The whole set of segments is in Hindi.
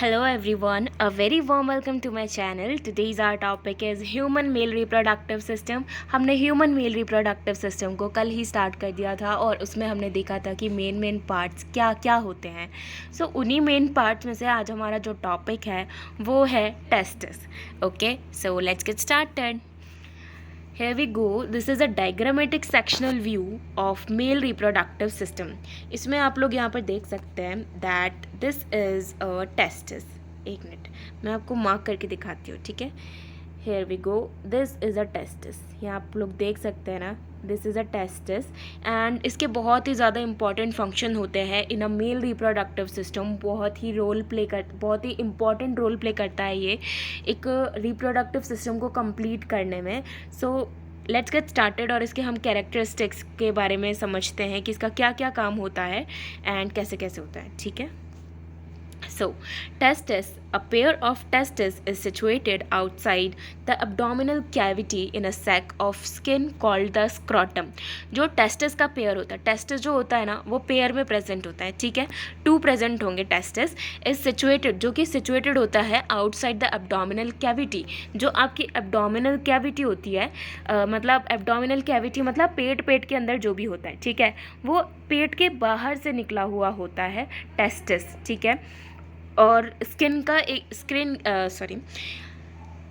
Hello everyone, a very warm welcome to my channel. Today's our topic is human male reproductive system. हमने human male reproductive system को कल ही स्टार्ट कर दिया था और उसमें हमने देखा था कि मेन पार्ट्स क्या क्या होते हैं. सो उन्हीं मेन पार्ट्स में से आज हमारा जो टॉपिक है वो है testis. Okay, so let's get started. Here we go. This is a diagrammatic sectional view of male reproductive system. इसमें आप लोग यहाँ पर देख सकते हैं that this is a testis. एक मिनट मैं आपको मार्क करके दिखाती हूँ, ठीक है. Here we go. This is a testis. यहाँ आप लोग देख सकते हैं ना, this is a testis. And इसके बहुत ही ज़्यादा इंपॉर्टेंट फंक्शन होते हैं इन अ मेल रिप्रोडक्टिव सिस्टम. बहुत ही इंपॉर्टेंट रोल प्ले करता है ये एक रिप्रोडक्टिव सिस्टम को कंप्लीट करने में. सो लेट्स गेट स्टार्टेड और इसके हम कैरेक्टरिस्टिक्स के बारे में समझते हैं कि इसका क्या क्या काम होता है एंड कैसे कैसे होता है, ठीक है. So, testis, a pair of testes is situated outside the abdominal cavity in a sac of skin called the scrotum. जो testis का पेयर होता है, testis जो होता है ना वो पेयर में प्रेजेंट होता है, ठीक है. 2 प्रेजेंट होंगे. testis is situated, जो कि situated होता है outside the abdominal cavity. जो आपकी abdominal cavity होती है, मतलब abdominal cavity मतलब पेट के अंदर जो भी होता है, ठीक है, वो पेट के बाहर से निकला हुआ होता है testis, ठीक है. और स्किन का एक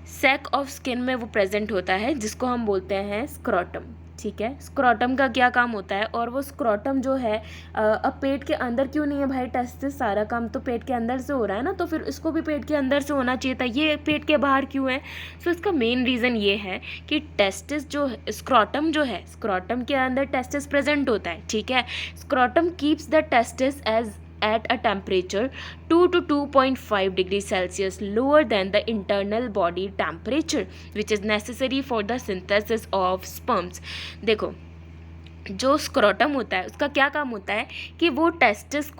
सैक ऑफ स्किन में वो प्रेजेंट होता है जिसको हम बोलते हैं स्क्रोटम, ठीक है. स्क्रोटम का क्या काम होता है, और वो स्क्रोटम जो है अब पेट के अंदर क्यों नहीं है भाई, टेस्टिस सारा काम तो पेट के अंदर से हो रहा है ना, तो फिर इसको भी पेट के अंदर से होना चाहिए था, ये पेट के बाहर क्यों है. सो इसका मेन रीज़न ये है कि टेस्टिस जो स्क्रोटम जो है, स्क्रोटम के अंदर टेस्टिस प्रेजेंट होता है, ठीक है. Scrotum keeps the testis as at a temperature 2 to 2.5 degrees Celsius lower than the internal body temperature which is necessary for the synthesis of sperms. देखो, जो स्क्रोटम होता है उसका क्या काम होता है कि वो टेस्टिस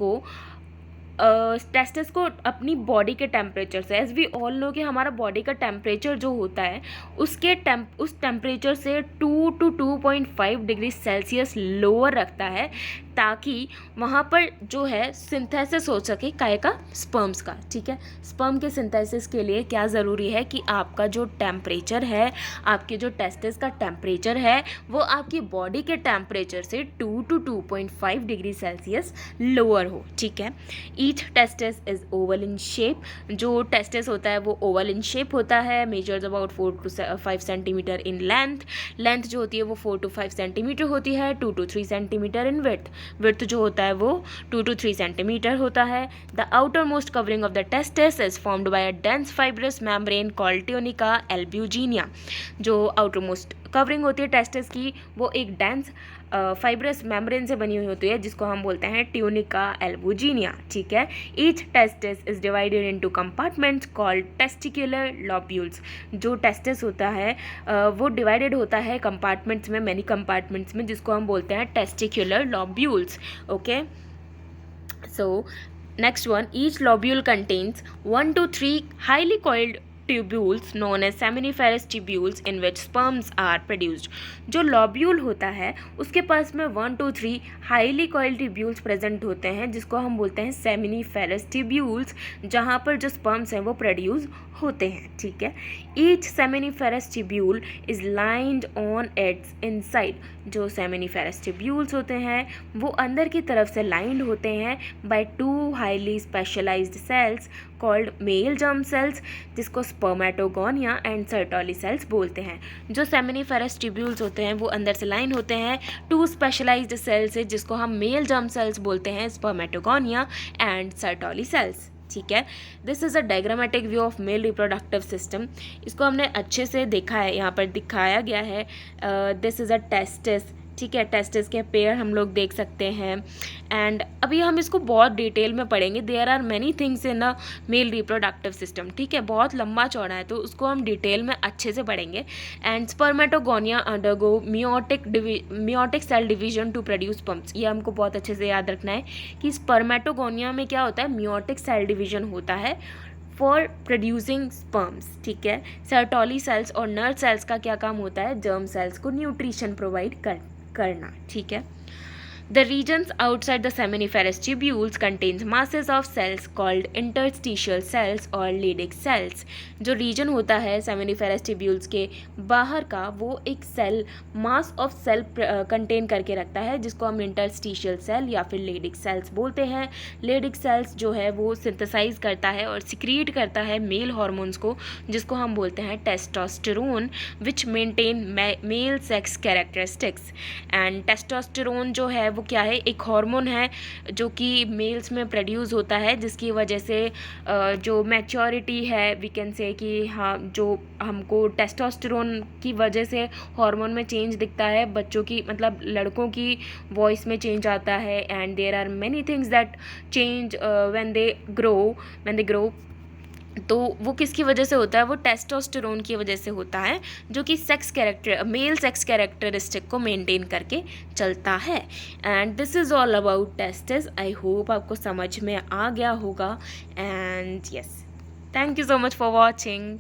को अपनी बॉडी के टेम्परेचर से, एज वी ऑल नो कि हमारा बॉडी का टेम्परेचर जो होता है उस टेम्परेचर से 2 to 2.5 डिग्री सेल्सियस लोअर रखता है ताकि वहाँ पर जो है सिंथेसिस हो सके काय का, स्पर्म्स का, ठीक है. स्पर्म के सिंथेसिस के लिए क्या ज़रूरी है कि आपका जो टेम्परेचर है, आपके जो टेस्टिस का टेम्परेचर है वो आपकी बॉडी के टेम्परेचर से 2 to 2.5 डिग्री सेल्सियस लोअर हो, ठीक है. Each testis is oval in shape. जो टेस्टिस होता है वो ओवल इन शेप होता है. Measures about 4 to 5 centimetre in length जो होती है वो 4 to 5 सेंटीमीटर होती है. 2 to 3 सेंटीमीटर इन विड्थ जो होता है वो 2 to 3 सेंटीमीटर होता है. The outermost covering of the testis is formed by a dense fibrous membrane called tunica albuginea. जो आउटर मोस्ट कवरिंग होती है टेस्टिस की वो एक डेंस फाइब्रस मेम्ब्रेन से बनी हुई होती है जिसको हम बोलते हैं ट्यूनिका एल्ब्यूजिनिया, ठीक है. Each testis is divided into compartments called testicular lobules. जो टेस्टिस होता है वो डिवाइडेड होता है कंपार्टमेंट्स में, मैनी कंपार्टमेंट्स में, जिसको हम बोलते हैं testicular lobules. Okay, so next one, each lobule contains 1 to 3 highly coiled tubules known as seminiferous tubules in which sperms are produced. जो लॉब्यूल होता है उसके पास में 1 to 3 highly coiled tubules present होते हैं जिसको हम बोलते हैं सेमिनिफेरस ट्यूब्यूल्स, जहाँ पर जो स्पर्म्स हैं वो प्रोड्यूस होते हैं, ठीक है. Each seminiferous tubule is lined on it's inside. जो सेमिनिफेरस ट्यूब्यूल्स होते हैं वो अंदर की तरफ से लाइंड होते हैं by 2 highly specialised cells called male germ cells, जिसको स्पर्मेटोगोनिया एंड सर्टोली सेल्स बोलते हैं. जो सेमिनिफेरस ट्यूब्यूल्स होते हैं वो अंदर से लाइन होते हैं 2 स्पेशलाइज्ड सेल्स से जिसको हम मेल जर्म सेल्स बोलते हैं, स्पर्मेटोगोनिया एंड सर्टोली सेल्स, ठीक है. This is a diagrammatic view of male reproductive system. इसको हमने अच्छे से देखा है, यहाँ पर दिखाया गया है. दिस इज़ अ टेस्टिस, ठीक है. टेस्टिस के पेयर हम लोग देख सकते हैं एंड अभी हम इसको बहुत डिटेल में पढ़ेंगे. There are many things in a male reproductive system, ठीक है. बहुत लंबा चौड़ा है तो उसको हम डिटेल में अच्छे से पढ़ेंगे. And spermatogonia undergo meiotic cell division to produce sperms. ये हमको बहुत अच्छे से याद रखना है कि स्पर्मेटोगोनिया में क्या होता है, मियोटिक सेल डिवीजन होता है फॉर प्रोड्यूसिंग स्पर्म्स, ठीक है. सर्टोली सेल्स और नर्व सेल्स का क्या काम होता है, जर्म सेल्स को न्यूट्रिशन प्रोवाइड करना, ठीक है. The regions outside the seminiferous tubules contains masses of cells called interstitial cells और Leydig cells. जो रीजन होता है सेमिनिफेरस ट्यूब्यूल्स के बाहर का, वो एक cell mass of cell contain करके रखता है, जिसको हम इंटरस्टिशियल सेल या फिर लेडिक सेल्स बोलते हैं. लेडिक सेल्स जो है वो सिंथेसाइज करता है और सिक्रीट करता है मेल हार्मोन्स को, जिसको हम बोलते हैं testosterone, which maintain male sex characteristics. And testosterone जो है वो क्या है, एक हार्मोन है जो कि मेल्स में प्रोड्यूस होता है, जिसकी वजह से जो मैच्योरिटी है, वी कैन से कि हाँ, जो हमको टेस्टोस्टेरोन की वजह से हार्मोन में चेंज दिखता है, बच्चों की मतलब लड़कों की वॉइस में चेंज आता है. And there are many things that change when they grow. तो वो किसकी वजह से होता है, वो टेस्टोस्टेरोन की वजह से होता है, जो कि मेल सेक्स कैरेक्टरिस्टिक को मेंटेन करके चलता है. And this is all about testis. I hope आपको समझ में आ गया होगा. And yes, thank you so much for watching.